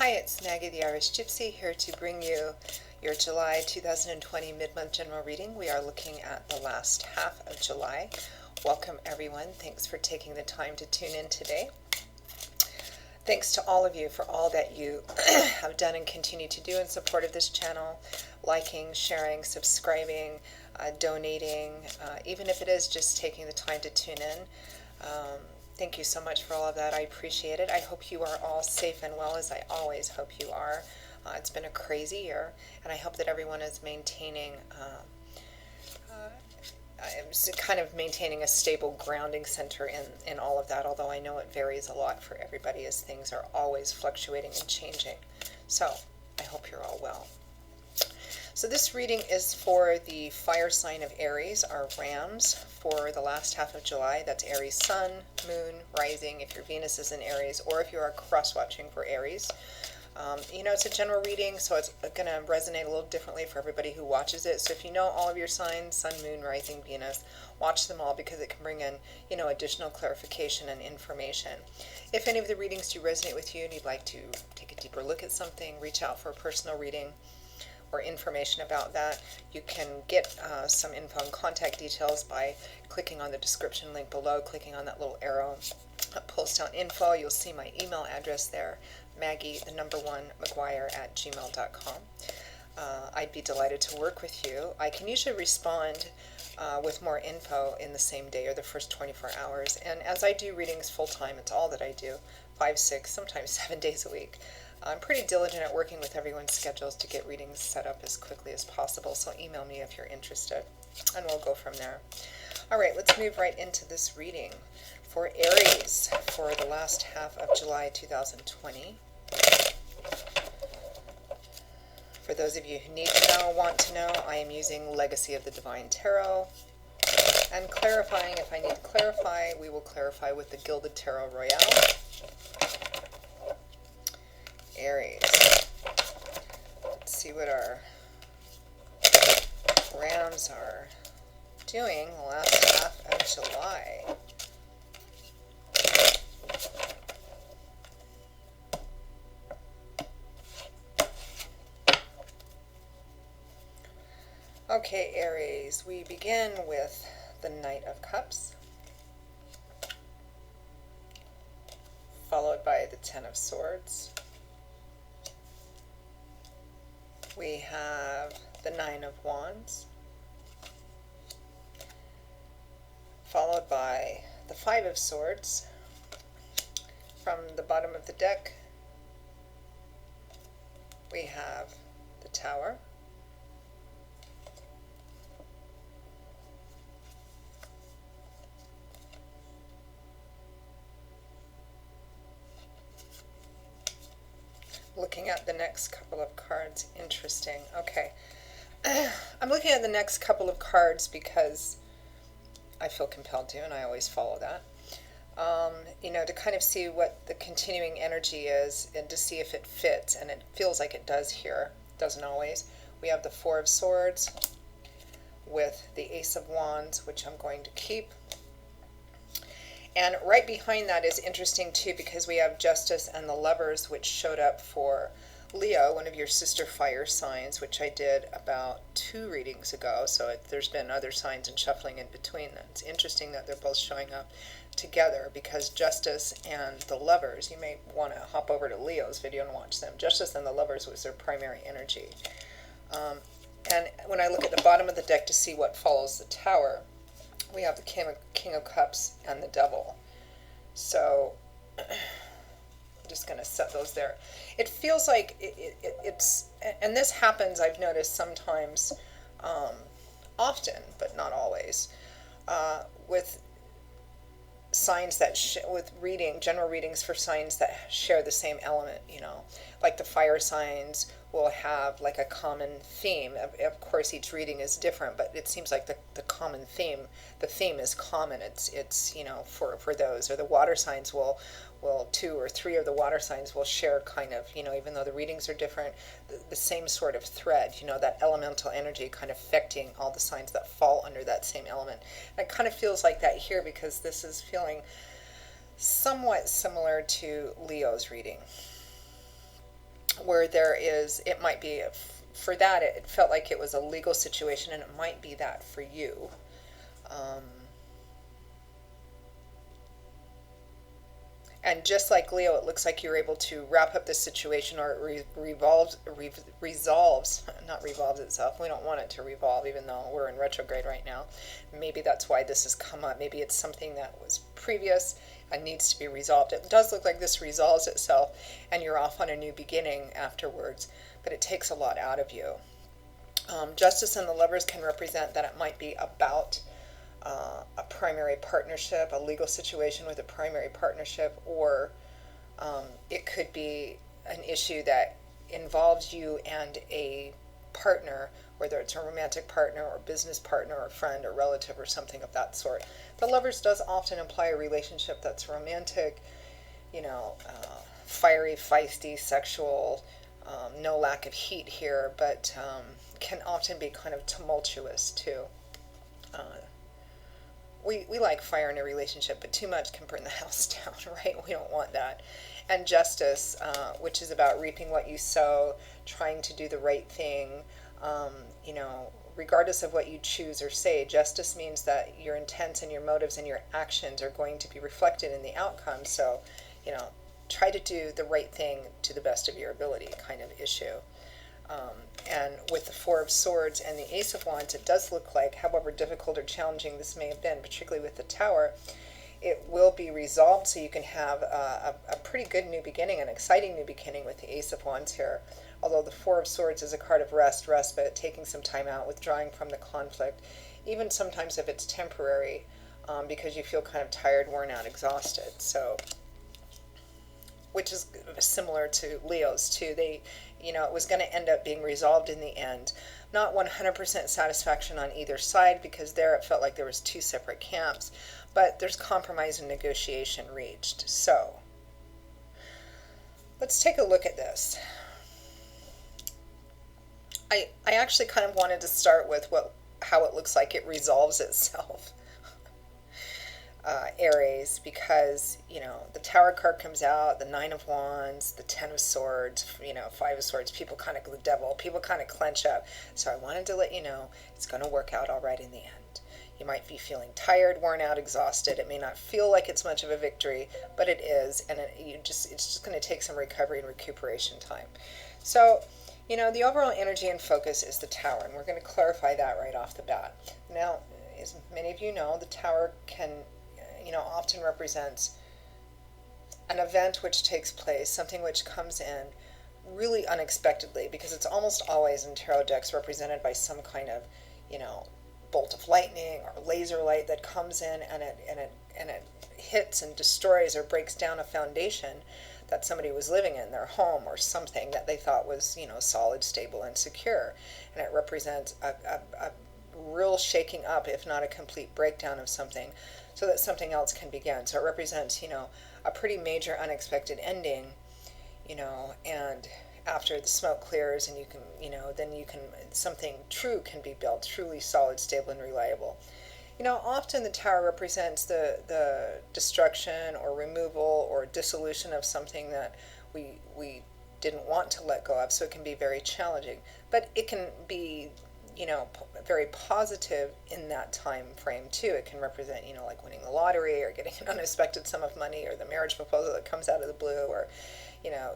Hi, it's Maggie the Irish Gypsy here to bring you your July 2020 mid-month general reading. We are looking at the last half of July. Welcome everyone. Thanks for taking the time to tune in today. Thanks to all of you for all that you have done and continue to do in support of this channel, liking, sharing, subscribing, donating, even if it is just taking the time to tune in. Thank you so much for all of that. I appreciate it. I hope you are all safe and well, as I always hope you are. It's been a crazy year, and I hope that everyone is maintaining kind of maintaining a stable grounding center in all of that, although I know it varies a lot for everybody as things are always fluctuating and changing. So I hope you're all well. So this reading is for the fire sign of Aries, our Rams, for the last half of July. That's Aries Sun, Moon, Rising, if your Venus is in Aries, or if you are cross-watching for Aries. It's a general reading, so it's going to resonate a little differently for everybody who watches it. So if you know all of your signs, Sun, Moon, Rising, Venus, watch them all because it can bring in, additional clarification and information. If any of the readings do resonate with you and you'd like to take a deeper look at something, reach out for a personal reading or information about that, you can get some info and contact details by clicking on the description link below, clicking on that little arrow that pulls down info. You'll see my email address there, Maggie1McGuire@gmail.com. I'd be delighted to work with you. I can usually respond with more info in the same day or the first 24 hours. And as I do readings full time, it's all that I do, 5, 6, sometimes 7 days a week. I'm pretty diligent at working with everyone's schedules to get readings set up as quickly as possible, so email me if you're interested, and we'll go from there. All right, let's move right into this reading for Aries for the last half of July 2020. For those of you who need to know, want to know, I am using Legacy of the Divine Tarot, and clarifying if I need to clarify, we will clarify with the Gilded Tarot Royale. Aries. Let's see what our Rams are doing the last half of July. Okay, Aries, we begin with the Knight of Cups, followed by the Ten of Swords. We have the Nine of Wands, followed by the Five of Swords. From the bottom of the deck, we have the Tower, looking at the next couple of cards. Interesting. Okay. I'm looking at the next couple of cards because I feel compelled to, and I always follow that. To kind of see what the continuing energy is and to see if it fits, and it feels like it does here. Doesn't always. We have the Four of Swords with the Ace of Wands, which I'm going to keep. And right behind that is interesting too, because we have Justice and the Lovers, which showed up for Leo, one of your sister fire signs, which I did about 2 readings ago. So there's been other signs and shuffling in between. It's interesting that they're both showing up together, because Justice and the Lovers, you may want to hop over to Leo's video and watch them. Justice and the Lovers was their primary energy. And when I look at the bottom of the deck to see what follows the Tower, we have the King of Cups and the Devil. So I'm just going to set those there. It feels like it's, and this happens, I've noticed sometimes, often, but not always, with signs that, with general readings for signs that share the same element, like the fire signs will have like a common theme. Of course, each reading is different, but it seems like the common theme, the theme is common. It's for those. Or the water signs will 2 or 3 of the water signs will share kind of, even though the readings are different, the same sort of thread, that elemental energy kind of affecting all the signs that fall under that same element. And it kind of feels like that here, because this is feeling somewhat similar to Leo's reading. where there is, it might be, for that, it felt like it was a legal situation, and it might be that for you. Um, And just like Leo, it looks like you're able to wrap up this situation, or it resolves, not revolves itself. We don't want it to revolve, even though we're in retrograde right now. Maybe that's why this has come up. Maybe it's something that was previous and needs to be resolved. It does look like this resolves itself, and you're off on a new beginning afterwards, but it takes a lot out of you. Justice and the Lovers can represent that it might be about a primary partnership, a legal situation with a primary partnership, or it could be an issue that involves you and a partner, whether it's a romantic partner or business partner or friend or relative or something of that sort. The Lovers does often imply a relationship that's romantic, fiery, feisty, sexual, no lack of heat here, but can often be kind of tumultuous too. We like fire in a relationship, but too much can burn the house down, right? We don't want that. And justice, which is about reaping what you sow, trying to do the right thing, regardless of what you choose or say. Justice means that your intents and your motives and your actions are going to be reflected in the outcome. So, try to do the right thing to the best of your ability kind of issue. And with the Four of Swords and the Ace of Wands, it does look like, however difficult or challenging this may have been, particularly with the Tower, it will be resolved, so you can have a pretty good new beginning, an exciting new beginning with the Ace of Wands here. Although the Four of Swords is a card of respite, taking some time out, withdrawing from the conflict, even sometimes if it's temporary, because you feel kind of tired, worn out, exhausted. So, which is similar to Leo's too. It was going to end up being resolved in the end. Not 100% satisfaction on either side, because there it felt like there was two separate camps, but there's compromise and negotiation reached. So, let's take a look at this. I actually kind of wanted to start with how it looks like it resolves itself. Aries, because the Tower card comes out, the Nine of Wands, the Ten of Swords, Five of Swords. People kind of, the Devil, people kind of clench up. So I wanted to let you know it's going to work out all right in the end. You might be feeling tired, worn out, exhausted. It may not feel like it's much of a victory, but it is, and it's just going to take some recovery and recuperation time. So, the overall energy and focus is the Tower, and we're going to clarify that right off the bat. Now, as many of you know, the Tower can often represents an event which takes place, something which comes in really unexpectedly, because it's almost always in tarot decks represented by some kind of, bolt of lightning or laser light that comes in, and it hits and destroys or breaks down a foundation that somebody was living in, their home or something that they thought was, solid, stable, and secure. And it represents a real shaking up, if not a complete breakdown of something, so that something else can begin. So it represents, a pretty major unexpected ending, and after the smoke clears and you can, then something true can be built, truly solid, stable, and reliable. Often the Tower represents the destruction or removal or dissolution of something that we didn't want to let go of, so it can be very challenging. But it can be very positive in that time frame too. It can represent, like winning the lottery or getting an unexpected sum of money, or the marriage proposal that comes out of the blue, or,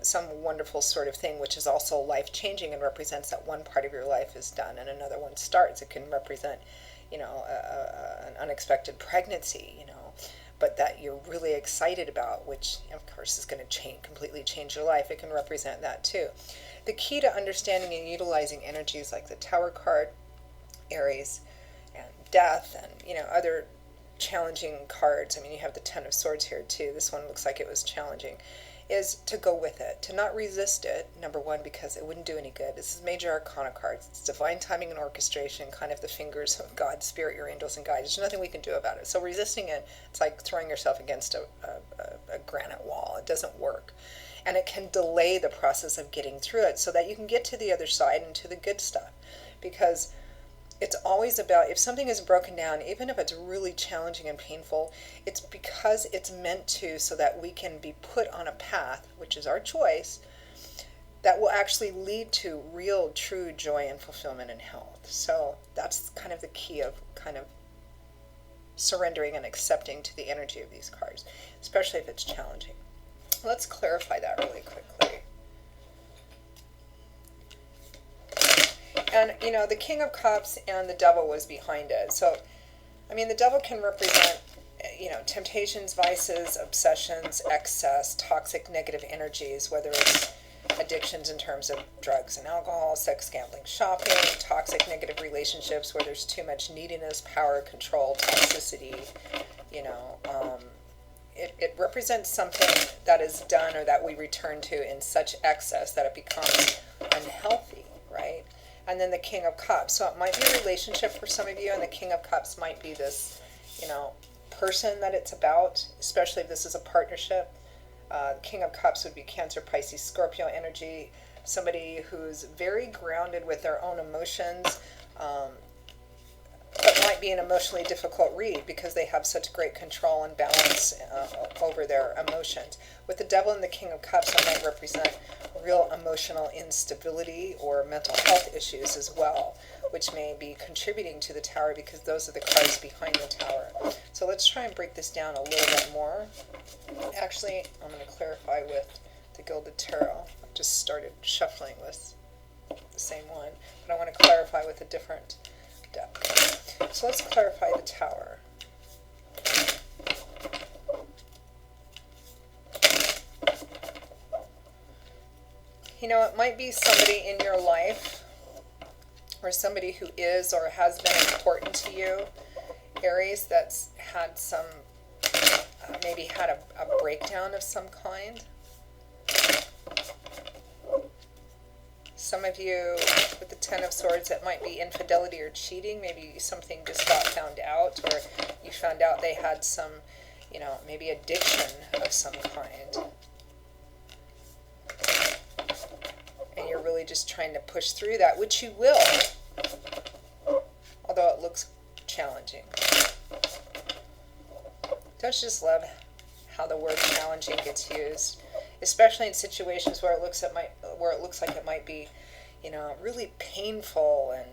some wonderful sort of thing which is also life-changing and represents that one part of your life is done and another one starts. It can represent, an unexpected pregnancy, but that you're really excited about, which of course is going to completely change your life. It can represent that too. The key to understanding and utilizing energies like the Tower card, Aries, and Death, and other challenging cards. I mean, you have the Ten of Swords here too. This one looks like it was challenging. Is to go with it, to not resist it, number one, because it wouldn't do any good. This is major arcana cards. It's divine timing and orchestration, kind of the fingers of God, Spirit, your angels, and guides. There's nothing we can do about it. So resisting it, it's like throwing yourself against a granite wall. It doesn't work. And it can delay the process of getting through it so that you can get to the other side and to the good stuff. Because it's always about, if something is broken down, even if it's really challenging and painful, it's because it's meant to, so that we can be put on a path, which is our choice, that will actually lead to real, true joy and fulfillment and health. So that's kind of the key of kind of surrendering and accepting to the energy of these cards, especially if it's challenging. Let's clarify that really quickly. And, you know, the King of Cups and the Devil was behind it. So, I mean, the Devil can represent, you know, temptations, vices, obsessions, excess, toxic, negative energies, whether it's addictions in terms of drugs and alcohol, sex, gambling, shopping, toxic, negative relationships where there's too much neediness, power, control, toxicity, you know. It represents something that is done or that we return to in such excess that it becomes unhealthy, right? And then the King of Cups. So it might be a relationship for some of you, and the King of Cups might be this, you know, person that it's about, especially if this is a partnership. King of Cups would be Cancer, Pisces, Scorpio energy, somebody who's very grounded with their own emotions, but might be an emotionally difficult read because they have such great control and balance over their emotions. With the Devil and the King of Cups, that might represent real emotional instability or mental health issues as well, which may be contributing to the Tower because those are the cards behind the Tower. So let's try and break this down a little bit more. Actually, I'm going to clarify with the Gilded Tarot. I just started shuffling with the same one, but I want to clarify with a different deck. So let's clarify the Tower. You know, it might be somebody in your life, or somebody who is or has been important to you, Aries, that's had some, maybe had a breakdown of some kind. Some of you, with the Ten of Swords, it might be infidelity or cheating. Maybe something just got found out, or you found out they had some, you know, maybe addiction of some kind. And you're really just trying to push through that, which you will, although it looks challenging. Don't you just love how the word challenging gets used, especially in situations where it looks like it might be, you know, really painful and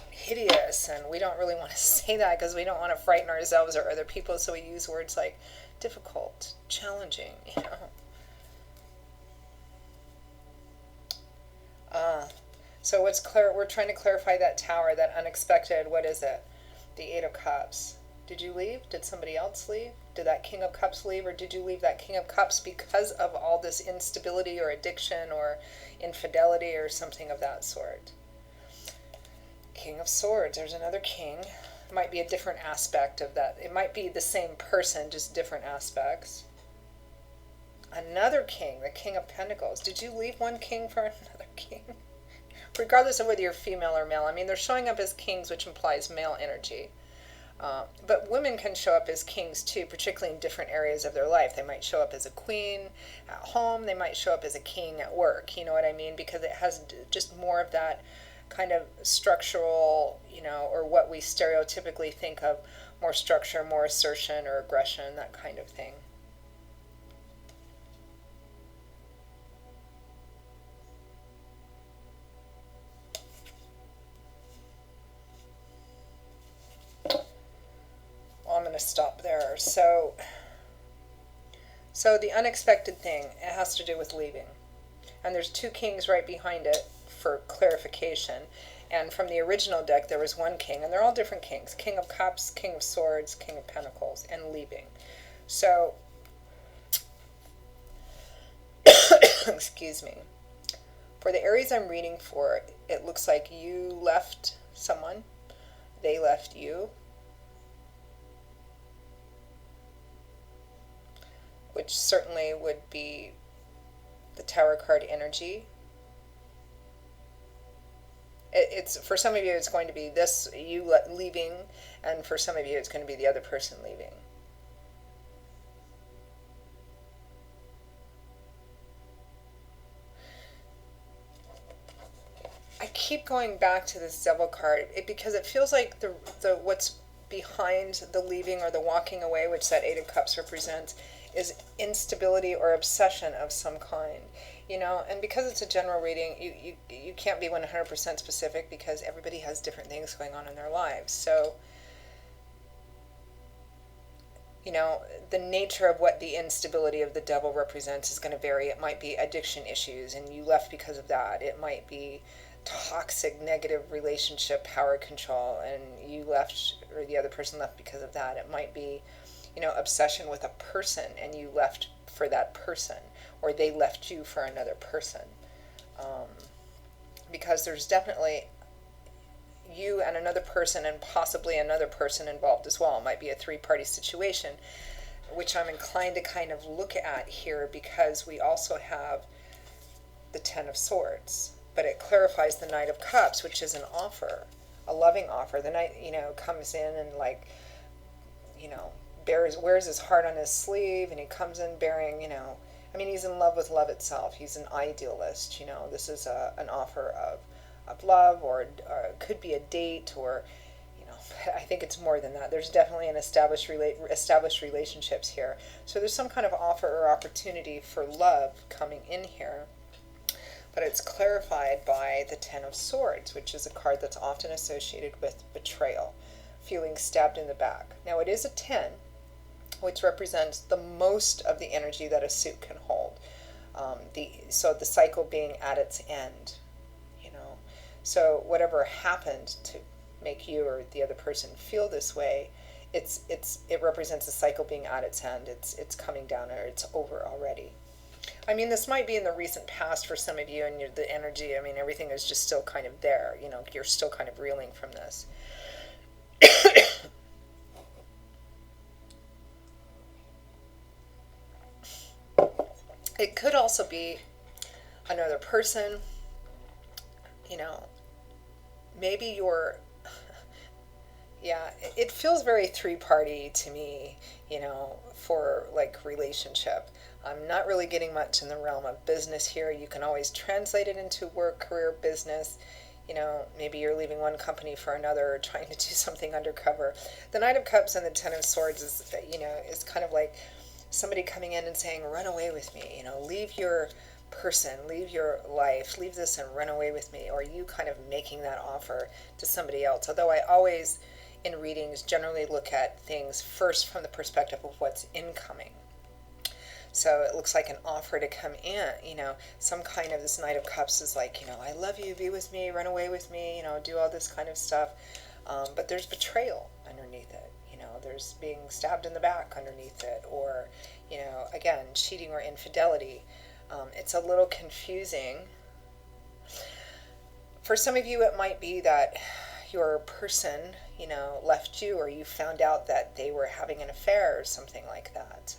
hideous, and we don't really want to say that because we don't want to frighten ourselves or other people, so we use words like difficult, challenging, you know. So we're trying to clarify that Tower, that unexpected, what is it? The Eight of Cups. Did you leave? Did somebody else leave? Did that King of Cups leave, or did you leave that King of Cups because of all this instability or addiction or infidelity or something of that sort? King of Swords, there's another king. It might be a different aspect of that. It might be the same person, just different aspects. Another king, the King of Pentacles. Did you leave one king for another king? Regardless of whether you're female or male. I mean, they're showing up as kings, which implies male energy. But women can show up as kings too, particularly in different areas of their life. They might show up as a queen at home. They might show up as a king at work. You know what I mean? Because it has just more of that kind of structural, you know, or what we stereotypically think of, more structure, more assertion or aggression, that kind of thing. I'm going to stop there. So the unexpected thing, it has to do with leaving. And there's two kings right behind it for clarification. And from the original deck, there was one king, and they're all different kings. King of Cups, King of Swords, King of Pentacles, and leaving. So, excuse me. For the Aries I'm reading for, it looks like you left someone. They left you. Which certainly would be the Tower card energy. It's for some of you, it's going to be this, you leaving, and for some of you, it's going to be the other person leaving. I keep going back to this Devil card because it feels like the what's behind the leaving or the walking away, which that Eight of Cups represents, is instability or obsession of some kind. And because it's a general reading, you can't be 100% specific because everybody has different things going on in their lives. So, the nature of what the instability of the devil represents is going to vary. It might be addiction issues and you left because of that. It might be toxic, negative relationship, power control, and you left, or the other person left because of that. It might be, obsession with a person and you left for that person, or they left you for another person. Because there's definitely you and another person and possibly another person involved as well. It might be a three-party situation, which I'm inclined to kind of look at here because we also have the Ten of Swords, but it clarifies the Knight of Cups, which is an offer, a loving offer. The Knight, comes in and wears his heart on his sleeve, and he comes in bearing, he's in love with love itself. He's an idealist. This is an offer of love, or it could be a date, or I think it's more than that. There's definitely an established relationships here. So there's some kind of offer or opportunity for love coming in here. But it's clarified by the Ten of Swords, which is a card that's often associated with betrayal, feeling stabbed in the back. Now it is a 10, which represents the most of the energy that a suit can hold. So the cycle being at its end. So whatever happened to make you or the other person feel this way, it represents the cycle being at its end. It's coming down, or it's over already. This might be in the recent past for some of you, and the energy, everything is just still kind of there. You're still kind of reeling from this. It could also be another person, maybe you're, yeah, it feels very three-party to me, for relationship. I'm not really getting much in the realm of business here. You can always translate it into work, career, business. Maybe you're leaving one company for another, or trying to do something undercover. The Knight of Cups and the Ten of Swords is kind of like somebody coming in and saying, run away with me, leave your person, leave your life, leave this and run away with me, or you kind of making that offer to somebody else. Although I always, in readings, generally look at things first from the perspective of what's incoming. So it looks like an offer to come in, some kind of, this Knight of Cups is like, I love you, be with me, run away with me, do all this kind of stuff. But there's betrayal underneath it. There's being stabbed in the back underneath it, or, again, cheating or infidelity. It's a little confusing. For some of you, it might be that your person, left you, or you found out that they were having an affair or something like that.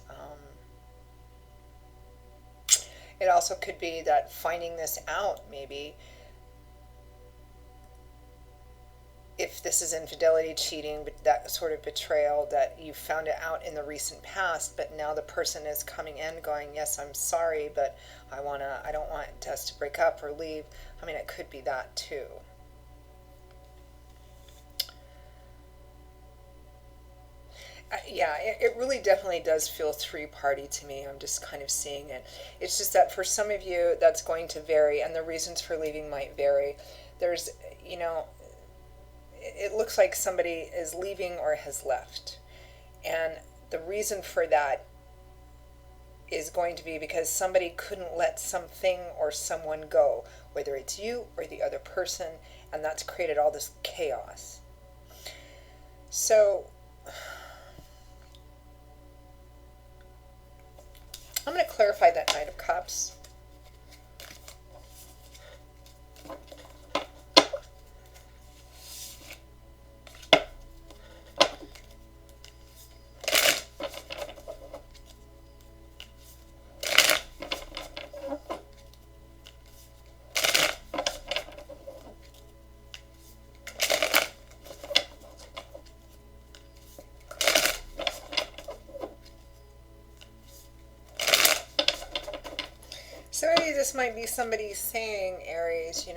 It also could be that finding this out, maybe, if this is infidelity, cheating, but that sort of betrayal, that you found it out in the recent past, but now the person is coming in going, yes, I'm sorry, but I don't want us to break up or leave. It could be that too. Yeah, it really definitely does feel three-party to me. I'm just kind of seeing it. It's just that for some of you, that's going to vary, and the reasons for leaving might vary. There's, it looks like somebody is leaving or has left. And the reason for that is going to be because somebody couldn't let something or someone go, whether it's you or the other person, and that's created all this chaos. So I'm going to clarify that Knight of Cups. So this might be somebody saying, Aries,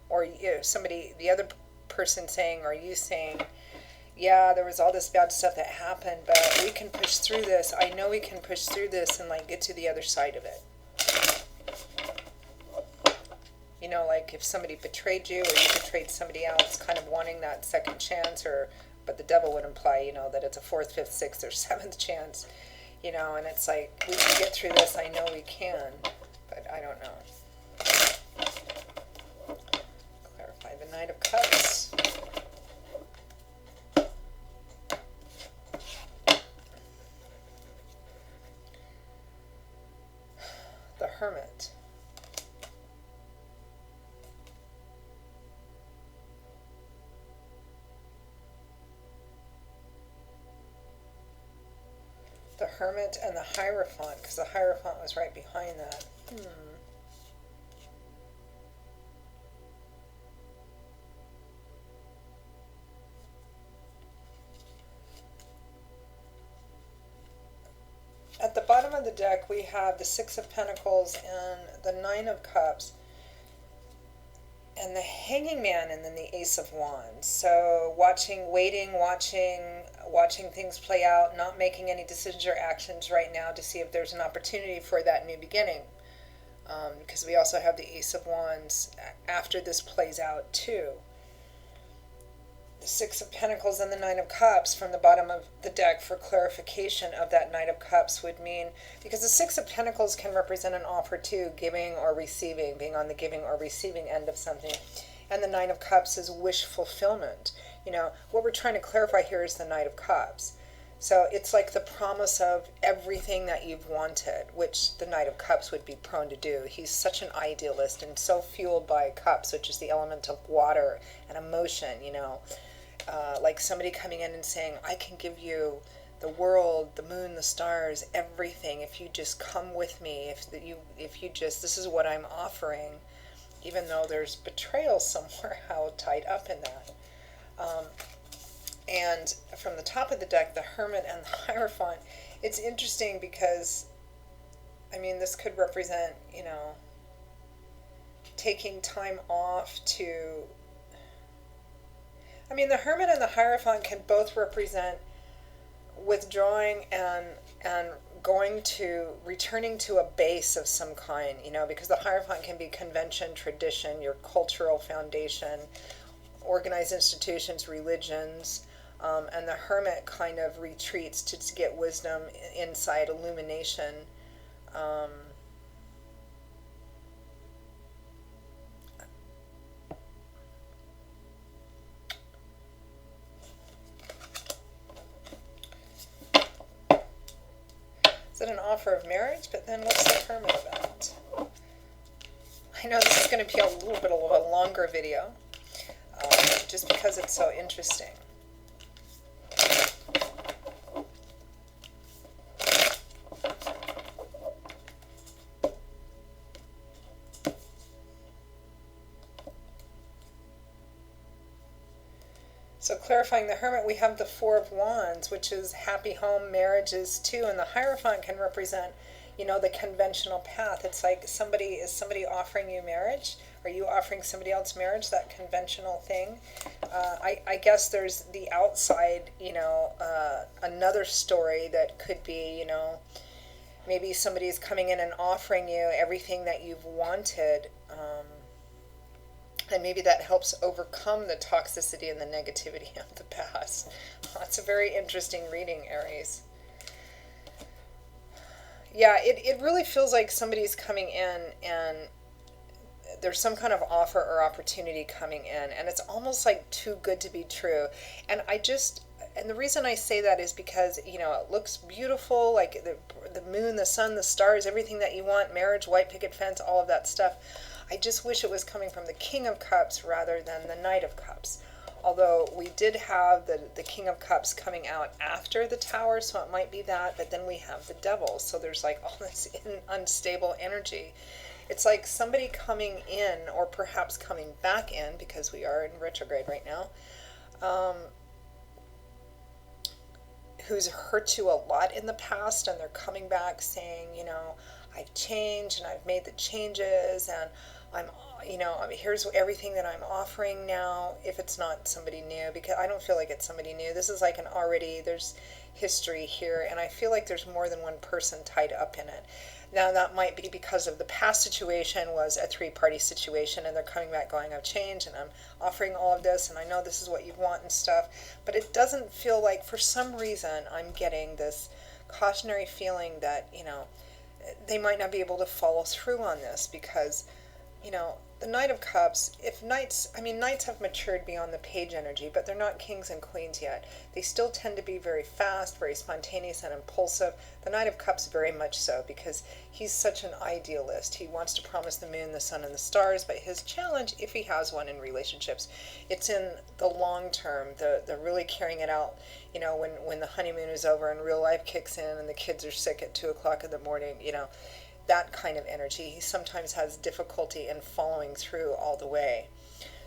or somebody, the other person saying, or you saying, yeah, there was all this bad stuff that happened, but we can push through this. I know we can push through this and like get to the other side of it. You know, like if somebody betrayed you or you betrayed somebody else, kind of wanting that second chance, or, but the devil would imply, you know, that it's a fourth, fifth, sixth, or seventh chance, you know, and it's like, we can get through this, I know we can, but I don't know. Clarify the Knight of Cups. The Hermit. The Hermit and the Hierophant, because the Hierophant was right behind that. At the bottom of the deck, we have the Six of Pentacles and the Nine of Cups, and the Hanging Man, and then the Ace of Wands. So watching, waiting, watching things play out, not making any decisions or actions right now to see if there's an opportunity for that new beginning. Because we also have the Ace of Wands after this plays out too. The Six of Pentacles and the Nine of Cups from the bottom of the deck for clarification of that Knight of Cups would mean, because the Six of Pentacles can represent an offer too, giving or receiving, being on the giving or receiving end of something. And the Nine of Cups is wish fulfillment. You know, what we're trying to clarify here is the Knight of Cups. So it's like the promise of everything that you've wanted, which the Knight of Cups would be prone to do. He's such an idealist and so fueled by cups, which is the element of water and emotion, you know. Like somebody coming in and saying, I can give you the world, the moon, the stars, everything, if you just come with me, if you just, this is what I'm offering, even though there's betrayal somewhere how tied up in that. And from the top of the deck, the Hermit and the Hierophant, it's interesting because, I mean, this could represent, you know, taking time off to, I mean, the Hermit and the Hierophant can both represent withdrawing and returning to a base of some kind, you know, because the Hierophant can be convention, tradition, your cultural foundation, organized institutions, religions, and the Hermit kind of retreats to get wisdom, insight, illumination. Is it an offer of marriage? But then what's the Hermit about? I know this is going to be a little bit of a longer video, just because it's so interesting. So clarifying the Hermit, we have the Four of Wands, which is happy home, marriages too, and the Hierophant can represent, you know, the conventional path. It's like is somebody offering you marriage? Are you offering somebody else marriage, that conventional thing? I guess there's the outside, you know, another story that could be, you know, maybe somebody's coming in and offering you everything that you've wanted, and maybe that helps overcome the toxicity and the negativity of the past. It's a very interesting reading, Aries. Yeah, it really feels like somebody's coming in and there's some kind of offer or opportunity coming in, and it's almost like too good to be true. And the reason I say that is because, you know, it looks beautiful, like the moon, the sun, the stars, everything that you want, marriage, white picket fence, all of that stuff. I just wish it was coming from the King of Cups rather than the Knight of Cups. Although we did have the King of Cups coming out after the Tower, so it might be that, but then we have the Devil. So there's like all this unstable energy. It's like somebody coming in, or perhaps coming back in, because we are in retrograde right now, who's hurt you a lot in the past, and they're coming back saying, you know, I've changed and I've made the changes, and I'm, here's everything that I'm offering now, if it's not somebody new, because I don't feel like it's somebody new. This is like there's history here, and I feel like there's more than one person tied up in it. Now, that might be because of the past situation was a three-party situation, and they're coming back going, I've changed, and I'm offering all of this, and I know this is what you want and stuff, but it doesn't feel like, for some reason, I'm getting this cautionary feeling that, they might not be able to follow through on this because the Knight of Cups, if knights have matured beyond the page energy, but they're not kings and queens yet. They still tend to be very fast, very spontaneous and impulsive. The Knight of Cups very much so, because he's such an idealist. He wants to promise the moon, the sun, and the stars, but his challenge, if he has one in relationships, it's in the long term, the really carrying it out, when the honeymoon is over and real life kicks in and the kids are sick at 2 o'clock in the morning, that kind of energy. He sometimes has difficulty in following through all the way.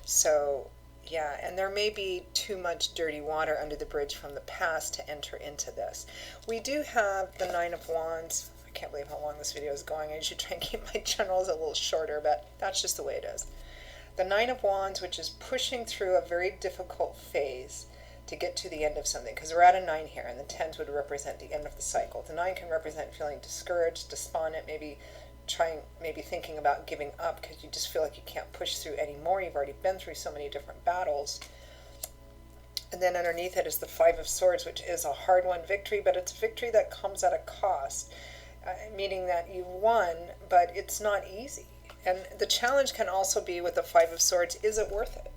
So, yeah, and there may be too much dirty water under the bridge from the past to enter into this. We do have the Nine of Wands. I can't believe how long this video is going. I should try and keep my generals a little shorter, but that's just the way it is. The Nine of Wands, which is pushing through a very difficult phase to get to the end of something, because we're at a 9 here, and the 10s would represent the end of the cycle. The 9 can represent feeling discouraged, despondent, maybe thinking about giving up because you just feel like you can't push through anymore. You've already been through so many different battles. And then underneath it is the Five of Swords, which is a hard-won victory, but it's a victory that comes at a cost, meaning that you've won, but it's not easy. And the challenge can also be with the Five of Swords, is it worth it?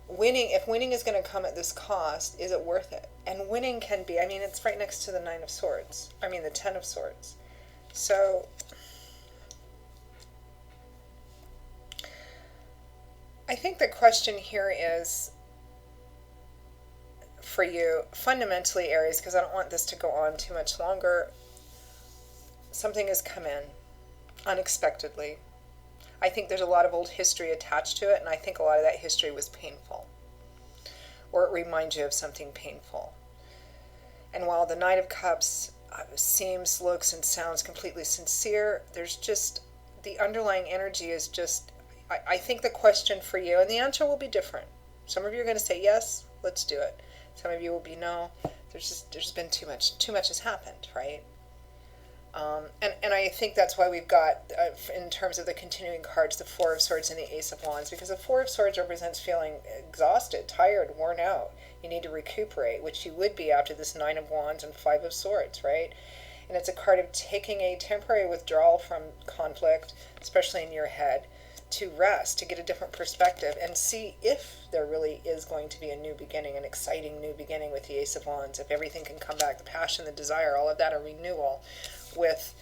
If winning is going to come at this cost, is it worth it? And winning can be, it's right next to the Nine of Swords. The Ten of Swords. So, I think the question here is, for you, fundamentally, Aries, because I don't want this to go on too much longer, something has come in unexpectedly. I think there's a lot of old history attached to it, and I think a lot of that history was painful, or it reminds you of something painful. And while the Knight of Cups seems, looks, and sounds completely sincere, there's just, the underlying energy is just, I think the question for you, and the answer will be different. Some of you are going to say, yes, let's do it. Some of you will be, no, there's been too much has happened, right? And I think that's why we've got, in terms of the continuing cards, the Four of Swords and the Ace of Wands, because the Four of Swords represents feeling exhausted, tired, worn out. You need to recuperate, which you would be after this Nine of Wands and Five of Swords, right? And it's a card of taking a temporary withdrawal from conflict, especially in your head, to rest, to get a different perspective, and see if there really is going to be a new beginning, an exciting new beginning with the Ace of Wands, if everything can come back, the passion, the desire, all of that, a renewal with,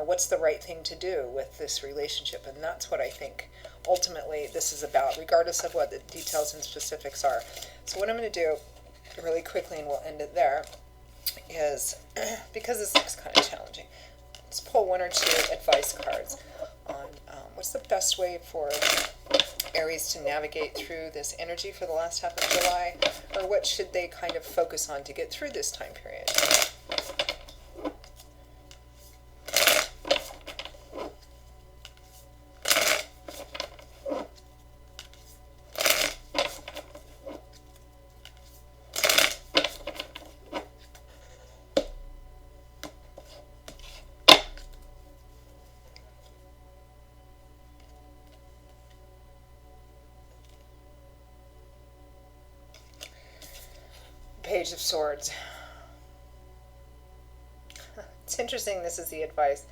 what's the right thing to do with this relationship. And that's what I think ultimately this is about, regardless of what the details and specifics are. So what I'm going to do really quickly, and we'll end it there, is, because this looks kind of challenging, let's pull one or two advice cards on what's the best way for Aries to navigate through this energy for the last half of July, or what should they kind of focus on to get through this time period. Page of Swords. It's interesting, this is the advice.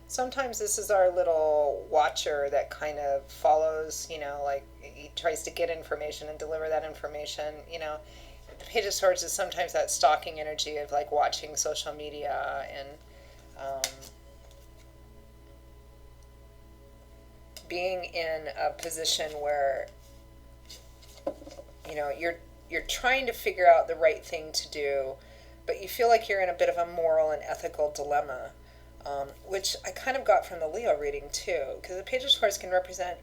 Sometimes this is our little watcher that kind of follows, like he tries to get information and deliver that information. The Page of Swords is sometimes that stalking energy of like watching social media and being in a position where, you're trying to figure out the right thing to do, but you feel like you're in a bit of a moral and ethical dilemma, which I kind of got from the Leo reading too, because the Page of Swords can represent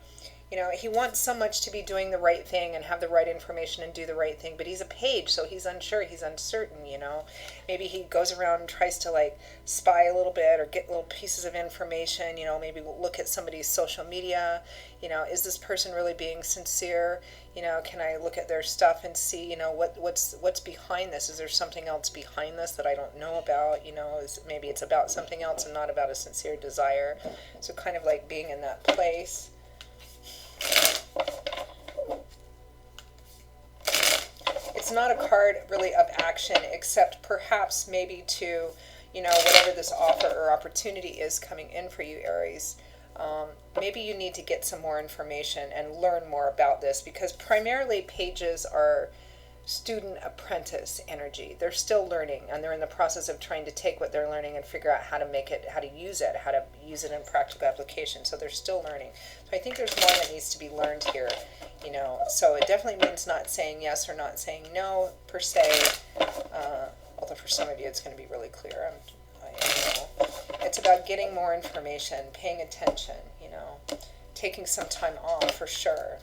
You know, he wants so much to be doing the right thing and have the right information and do the right thing, but he's a page, so he's unsure, he's uncertain, you know. Maybe he goes around and tries to like spy a little bit or get little pieces of information, you know, maybe look at somebody's social media, you know, is this person really being sincere? You know, can I look at their stuff and see, you know, what's behind this? Is there something else behind this that I don't know about? You know, is maybe it's about something else and not about a sincere desire. So kind of like being in that place. It's not a card really of action, except perhaps maybe to, you know, whatever this offer or opportunity is coming in for you, Aries. Maybe you need to get some more information and learn more about this, because primarily pages are student apprentice energy. They're still learning, and they're in the process of trying to take what they're learning and figure out how to make it, how to use it in practical application. So they're still learning. So I think there's more that needs to be learned here, you know. So it definitely means not saying yes or not saying no per se. Although for some of you it's going to be really clear. I know. It's about getting more information, paying attention, you know, taking some time off for sure,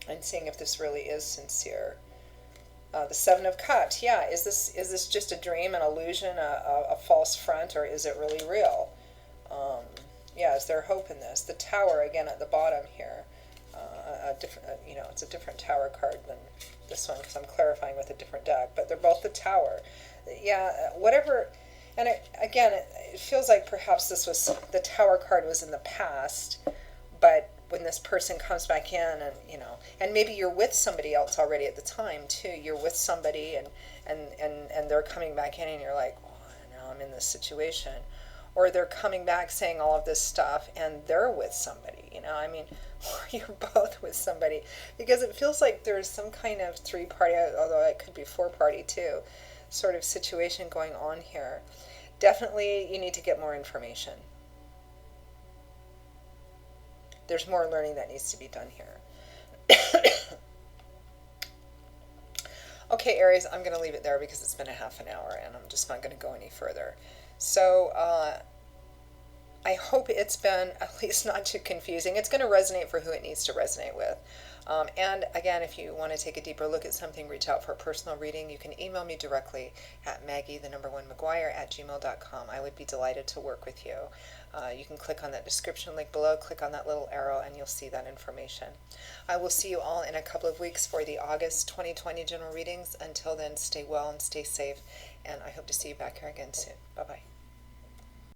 and seeing if this really is sincere. The Seven of Cups, yeah, is this just a dream, an illusion, a false front, or is it really real? Yeah, is there hope in this? The Tower, again, at the bottom here, a different, you know, it's a different Tower card than this one because I'm clarifying with a different deck, but they're both the Tower. Yeah, whatever, and it feels like perhaps the Tower card was in the past, but when this person comes back in, and you know, and maybe you're with somebody else already at the time too, you're with somebody and they're coming back in and you're like, oh, now I'm in this situation, or they're coming back saying all of this stuff and they're with somebody, you know, I mean, or you're both with somebody, because it feels like there's some kind of three-party, although it could be four-party too, sort of situation going on here. Definitely you need to get more information. There's more learning that needs to be done here. Okay, Aries, I'm going to leave it there because it's been a half an hour and I'm just not going to go any further. So I hope it's been at least not too confusing. It's going to resonate for who it needs to resonate with. And again, if you want to take a deeper look at something, reach out for a personal reading. You can email me directly at Maggie1McGuire@gmail.com. I would be delighted to work with you. You can click on that description link below, click on that little arrow, and you'll see that information. I will see you all in a couple of weeks for the August 2020 general readings. Until then, stay well and stay safe, and I hope to see you back here again soon. Bye-bye.